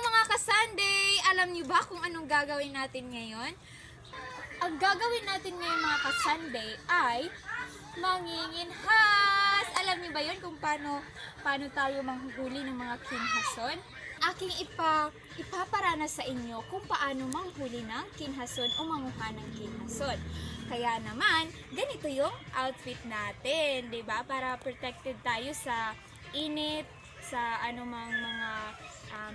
mga ka-Sunday! Alam niyo ba kung anong gagawin natin ngayon? Ang gagawin natin ngayon mga ka-Sunday ay manginginhas! Alam niyo ba yun kung paano tayo manghuhuli ng mga kinhason? Aking ipaparanas sa inyo kung paano manghuli ng kinhason o manguha ng kinhason. Kaya naman, ganito yung outfit natin, 'di ba? Para protected tayo sa init, sa anumang mga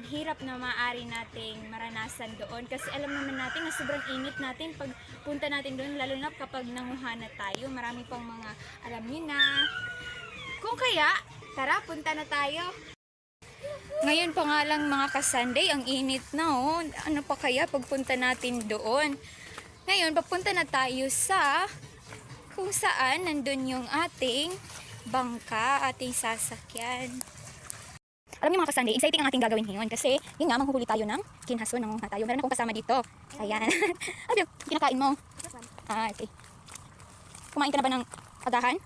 hirap na maaari nating maranasan doon. Kasi alam naman natin na sobrang init natin pag punta natin doon, lalo na kapag nanguha na tayo. Marami pang mga alam niyo na. Kung kaya, tara, punta na tayo. Ngayon pa nga lang mga ka-Sunday, ang init na oh. Ano pa kaya pagpunta natin doon? Ngayon, papunta na tayo sa kung saan nandun yung ating bangka, ating sasakyan. Alam niyo mga ka-Sunday, exciting ang ating gagawin ngayon kasi yun nga, manghuhuli tayo ng kinhason, nanguha tayo. Meron akong kasama dito. Ayan. Ano yung kinakain mo? Okay. Kumain ka na ba ng agahan?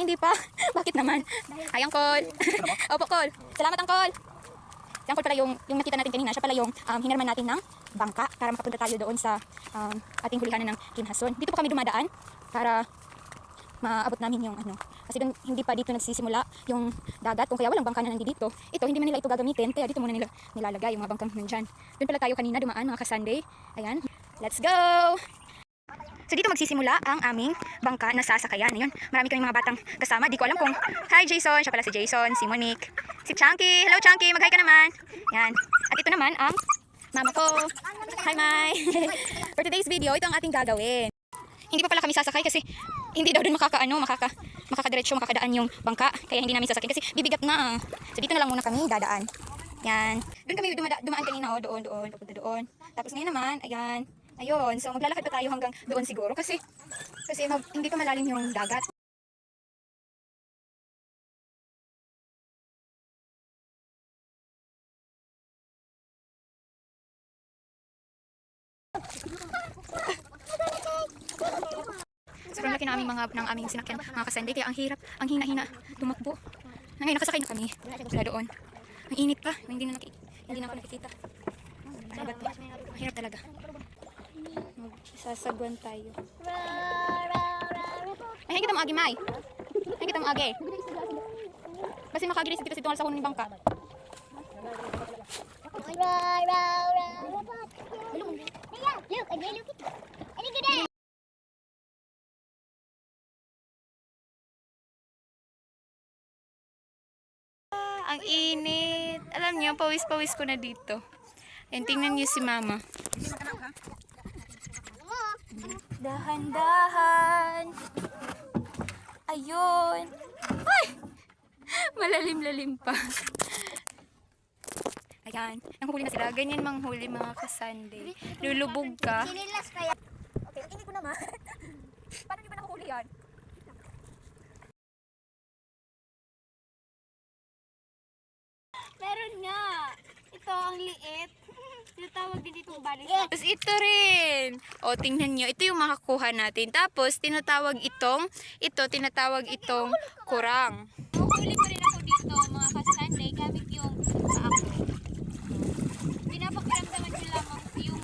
Hindi pa. Bakit naman? Ay, Angkol. Opo, Kol. Salamat, Angkol. Si Angkol pala yung nakita natin kanina. Siya pala yung hinarman natin ng bangka para makapunta tayo doon sa ating hulihanan ng kinhason. Dito po kami dumadaan para maabot namin yung ano. Kasi doon, hindi pa dito nagsisimula yung dagat. Kung kaya walang bangka na nandito. Ito, hindi man nila ito gagamitin. Kaya dito muna nila nilalagay yung mga bangkang nandyan. Doon pala tayo kanina dumaan mga ka-Sunday. Ayan. Let's go! So dito magsisimula ang aming bangka na sasakayan. Ayun, marami kaming mga batang kasama. Di ko alam kung... Hi Jason! Siya pala si Jason, si Monique, si Chunky. Hello Chunky! Mag-hi ka naman! Yan. At ito naman ang mama ko. Hi Mai! For today's video, ito ang ating gagawin. Hindi pa pala kami sasakay kasi hindi daw doon makakadiretso, makakadaan yung bangka. Kaya hindi namin sasakyan kasi bibigat na. So dito na lang muna kami dadaan. Yan. Doon kami dumaan kanina. Doon. Papunta doon. Tapos ngayon naman, ayan. Ayun. So maglalakad pa tayo hanggang doon siguro. Kasi hindi pa malalim yung dagat. Sobrang laki na ng aming sinakyan mga ka-Sunday, kaya ang hirap, ang hina-hina tumakbo. Ngayon nakasakay na kami. Wala doon. Ang init pa, hindi na ako nakikita. Sabat pa. Mahirap talaga. Sasagwan tayo. Ay, kita mo agi, Mai. Ay, kita mo agi. Basta makagilis dito sa tungal sa kuno ni bangka. Ang init. Alam niyo, pawis-pawis ko na dito. Yan, tingnan niyo si Mama. Dahan-dahan. Ayun. Ay! Malalim-lalim pa. Ayan. Nanghuli na sila. Ganyan manghuli mga ka-Sunday. Lulubog ka. Okay, init ko naman. Paano niyo ba nakuhuli yan? Meron nga. Ito ang liit. Tinatawag din ditong balisa. Tapos ito rin. O, tingnan nyo. Ito yung makakuha natin. Tapos, tinatawag itong kurang. Huli pa rin ako dito, mga ka-Sunday, gamit yung sa ako. Pinapakiramdaman nyo lamang yung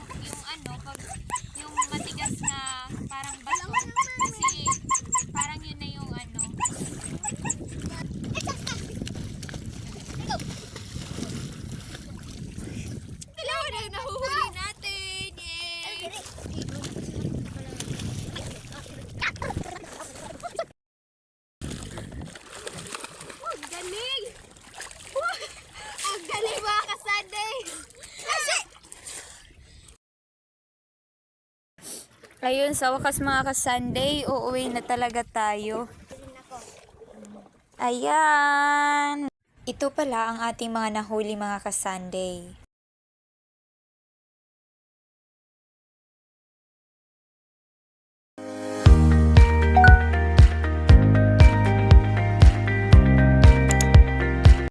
yung matigas na parang baso. Kasi, parang yun na yung ano. Nahuhuli natin! Yay! Ang galing! Ang galing mga ka-Sunday! Ayun, sa wakas mga ka-Sunday, uuwi na talaga tayo. Ayan! Ito pala ang ating mga nahuli mga ka-Sunday.